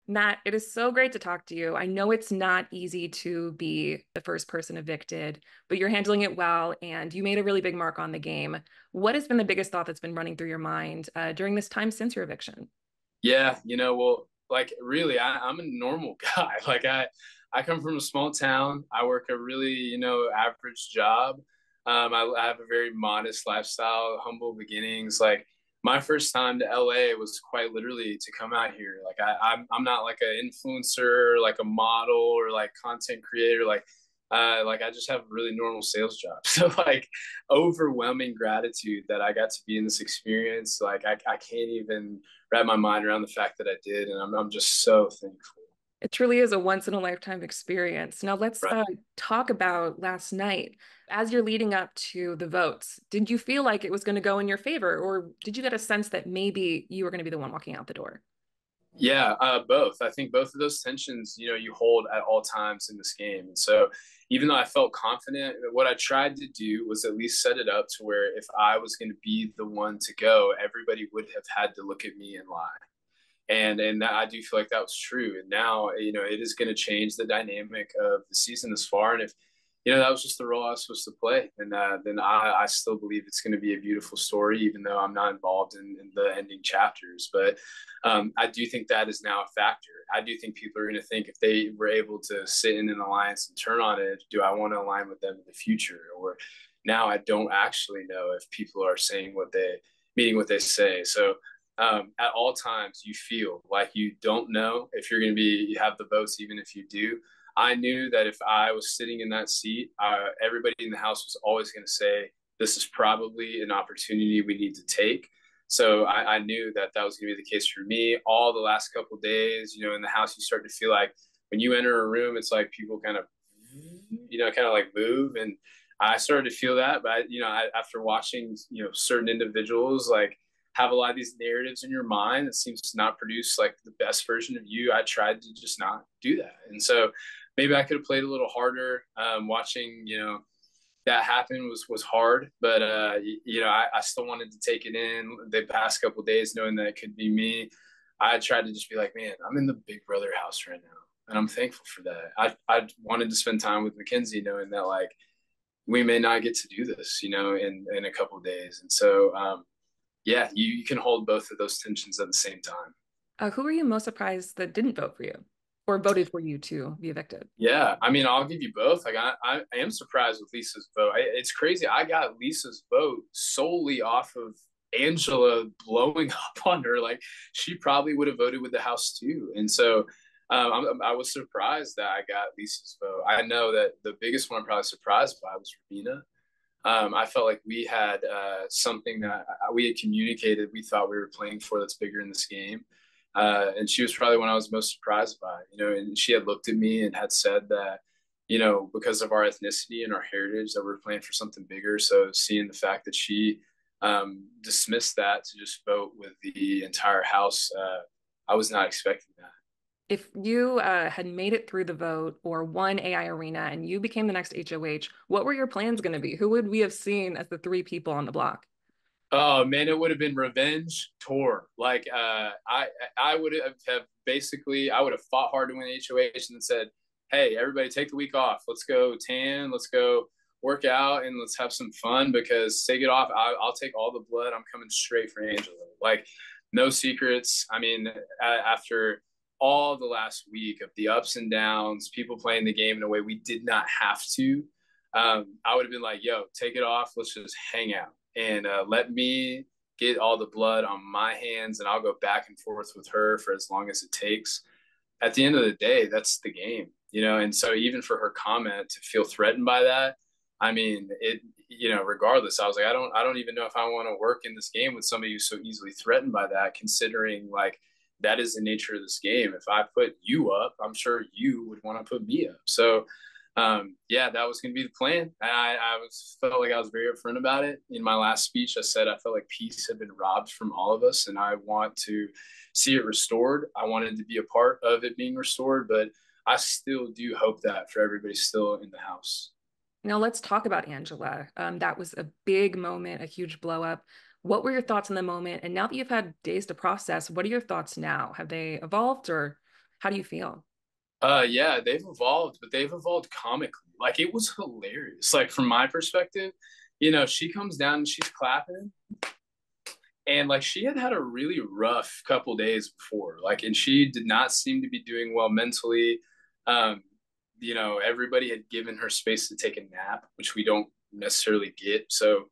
Matt, it is so great to talk to you. I know it's not easy to be the first person evicted, but you're handling it well and you made a really big mark on the game. What has been the biggest thought that's been running through your mind during this time since your eviction? Yeah, well, like really, I'm a normal guy. I come from a small town. I work a really, average job. I have a very modest lifestyle, humble beginnings. Like my first time to LA was quite literally to come out here. I'm not like an influencer, like a model, or like content creator. Like I just have a really normal sales job. So like overwhelming gratitude that I got to be in this experience. I can't even wrap my mind around the fact that I did, and I'm just so thankful. It truly is a once in a lifetime experience. Now, let's Right. talk about last night. As you're leading up to the votes, did you feel like it was going to go in your favor, or did you get a sense that maybe you were going to be the one walking out the door? Yeah, both. I think both of those tensions, you hold at all times in this game. And so, even though I felt confident, what I tried to do was at least set it up to where if I was going to be the one to go, everybody would have had to look at me and lie. And that, I do feel like that was true. And now, it is going to change the dynamic of the season this far. And if that was just the role I was supposed to play, and then I still believe it's going to be a beautiful story, even though I'm not involved in the ending chapters. But I do think that is now a factor. I do think people are going to think if they were able to sit in an alliance and turn on it, do I want to align with them in the future? Or now I don't actually know if people are saying meaning what they say. So at all times you feel like you don't know if you're going to you have the votes, even if you do. I knew that if I was sitting in that seat, everybody in the house was always going to say, this is probably an opportunity we need to take. So I knew that that was going to be the case for me. All the last couple of days, in the house, you start to feel like when you enter a room, it's like people kind of, kind of like move. And I started to feel that. But, after watching, certain individuals like have a lot of these narratives in your mind that seems to not produce like the best version of you, I tried to just not do that. And so maybe I could have played a little harder. Watching, that happen was hard, but I still wanted to take it in the past couple of days, knowing that it could be me. I tried to just be like, man, I'm in the Big Brother house right now, and I'm thankful for that. I wanted to spend time with Makensy, knowing that like we may not get to do this, in a couple of days, and so yeah, you can hold both of those tensions at the same time. Who are you most surprised that didn't vote for you or voted for you to be evicted? Yeah, I mean, I'll give you both. Like, I am surprised with Lisa's vote. It's crazy. I got Lisa's vote solely off of Angela blowing up on her. Like, she probably would have voted with the House too. And so I was surprised that I got Lisa's vote. I know that the biggest one I'm probably surprised by was Rabina. I felt like we had something that we had communicated we thought we were playing for that's bigger in this game. And she was probably one I was most surprised by, and she had looked at me and had said that, because of our ethnicity and our heritage, that we're playing for something bigger. So seeing the fact that she dismissed that to just vote with the entire house, I was not expecting that. If you had made it through the vote or won AI Arena and you became the next HOH, what were your plans going to be? Who would we have seen as the three people on the block? Oh man, it would have been revenge tour. I would have basically I would have fought hard to win HOH and then said, "Hey, everybody, take the week off. Let's go tan. Let's go work out and let's have some fun. Because take it off. I'll take all the blood. I'm coming straight for Angela. Like no secrets. I mean, after all the last week of the ups and downs, people playing the game in a way we did not have to. I would have been like, "Yo, take it off. Let's just hang out." And let me get all the blood on my hands, and I'll go back and forth with her for as long as it takes. At the end of the day, that's the game, And so even for her comment to feel threatened by that, I mean, regardless, I was like, I don't even know if I want to work in this game with somebody who's so easily threatened by that, considering like that is the nature of this game. If I put you up, I'm sure you would want to put me up. So yeah, that was going to be the plan. I felt like I was very upfront about it. In my last speech, I said I felt like peace had been robbed from all of us, and I want to see it restored. I wanted to be a part of it being restored, but I still do hope that for everybody still in the house. Now let's talk about Angela. That was a big moment, a huge blow up. What were your thoughts in the moment? And now that you've had days to process, what are your thoughts now? Have they evolved or How do you feel? Yeah, they've evolved, but they've evolved comically. Like it was hilarious. Like from my perspective, she comes down and she's clapping, and like she had had a really rough couple days before, like, and she did not seem to be doing well mentally. Um, everybody had given her space to take a nap, which we don't necessarily get. So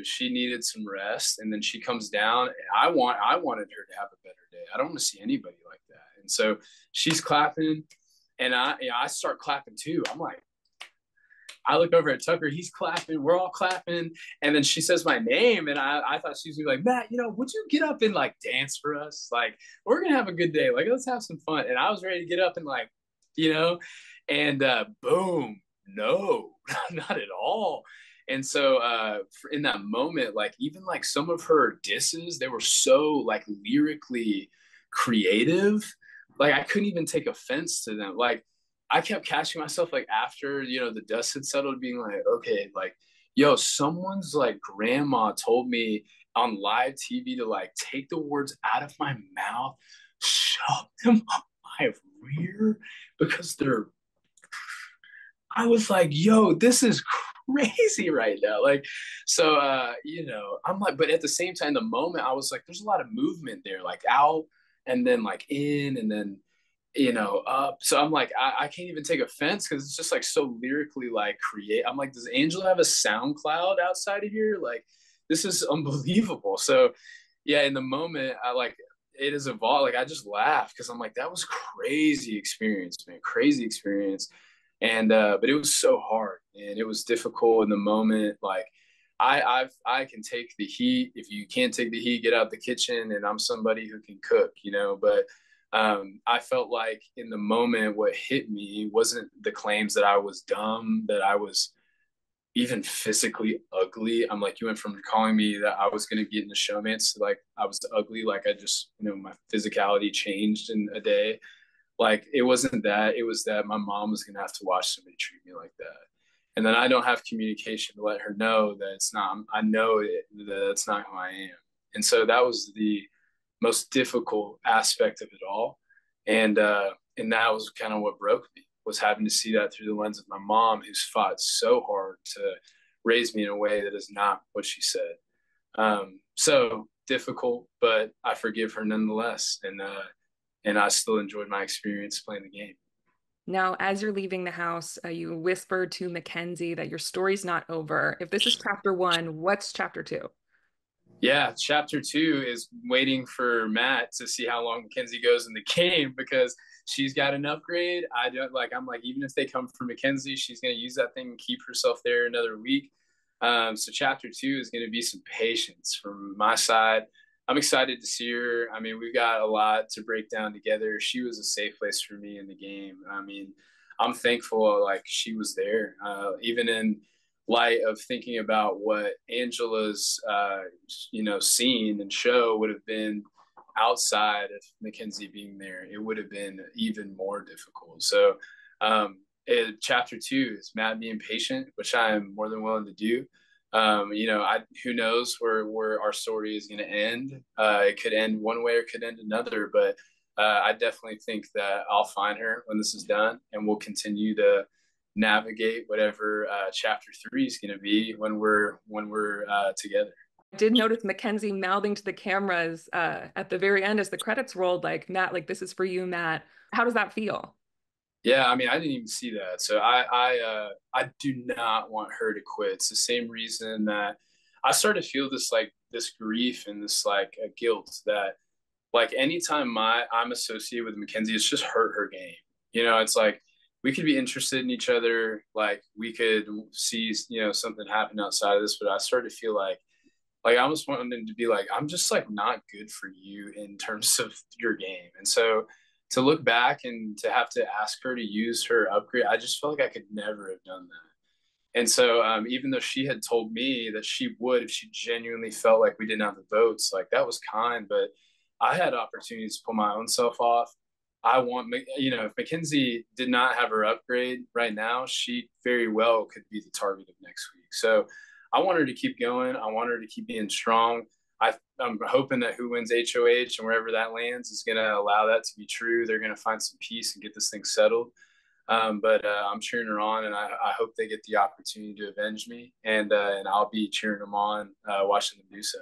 she needed some rest, and then she comes down. And I wanted her to have a better day. I don't want to see anybody like that. And so she's clapping, and I start clapping too. I'm like, I look over at Tucker, he's clapping, we're all clapping, and then she says my name, and I thought she was gonna be like, Matt, would you get up and like dance for us? Like, we're gonna have a good day, like let's have some fun. And I was ready to get up and like, you know, and boom, no, not at all. And so in that moment, like even like some of her disses, they were so like lyrically creative, like I couldn't even take offense to them. Like I kept catching myself like after, the dust had settled, being like, okay, like, yo, someone's like grandma told me on live TV to like take the words out of my mouth, shove them up my rear because they're, I was like, yo, this is crazy right now. Like, so, I'm like, but at the same time, the moment I was like, there's a lot of movement there, like out and then like in and then, up. So I'm like, I can't even take offense because it's just like so lyrically like create. I'm like, does Angela have a SoundCloud outside of here? Like, this is unbelievable. So yeah, in the moment, I like it has evolved. Like I just laughed because I'm like, that was crazy experience, man, crazy experience. And but it was so hard and it was difficult in the moment. Like I can take the heat. If you can't take the heat, get out the kitchen. And I'm somebody who can cook, But I felt like in the moment, what hit me wasn't the claims that I was dumb, that I was even physically ugly. I'm like, you went from calling me that I was going to get into showmance to like I was ugly. Like I just, my physicality changed in a day. Like it wasn't that. It was that my mom was going to have to watch somebody treat me like that. And then I don't have communication to let her know that it's not, I know that that's not who I am. And so that was the most difficult aspect of it all. And that was kind of what broke me, was having to see that through the lens of my mom, who's fought so hard to raise me in a way that is not what she said. So difficult, but I forgive her nonetheless. And I still enjoyed my experience playing the game. Now, as you're leaving the house, you whisper to Makensy that your story's not over. If this is chapter one, what's chapter two? Yeah, chapter 2 is waiting for Matt to see how long Makensy goes in the game because she's got an upgrade. I don't like, I'm like, even if they come for Makensy, she's going to use that thing and keep herself there another week. So chapter 2 is going to be some patience from my side. I'm excited to see her. I mean, we've got a lot to break down together. She was a safe place for me in the game. I mean, I'm thankful like she was there, even in light of thinking about what Angela's, scene and show would have been outside of Makensy being there. It would have been even more difficult. So, chapter 2 is Matt being patient, which I am more than willing to do. Who knows where our story is going to end. It could end one way or it could end another, but I definitely think that I'll find her when this is done, and we'll continue to navigate whatever chapter 3 is going to be when we're together. I did notice Makensy mouthing to the cameras at the very end as the credits rolled, like, Matt, like, this is for you, Matt. How does that feel? Yeah, I mean, I didn't even see that, so I do not want her to quit. It's the same reason that I started to feel this grief and this like a guilt that like anytime I'm associated with Makensy, it's just hurt her game. It's like we could be interested in each other, like we could see something happen outside of this, but I started to feel like I almost wanted to be like, I'm just like not good for you in terms of your game. And so to look back and to have to ask her to use her upgrade, I just felt like I could never have done that. And so even though she had told me that she would if she genuinely felt like we didn't have the votes, like that was kind, but I had opportunities to pull my own self off. I want, if Makensy did not have her upgrade right now, she very well could be the target of next week. So I want her to keep going. I want her to keep being strong. I'm hoping that Who Wins HOH and wherever that lands is going to allow that to be true. They're going to find some peace and get this thing settled. But I'm cheering her on, and I hope they get the opportunity to avenge me, and I'll be cheering them on, watching them do so.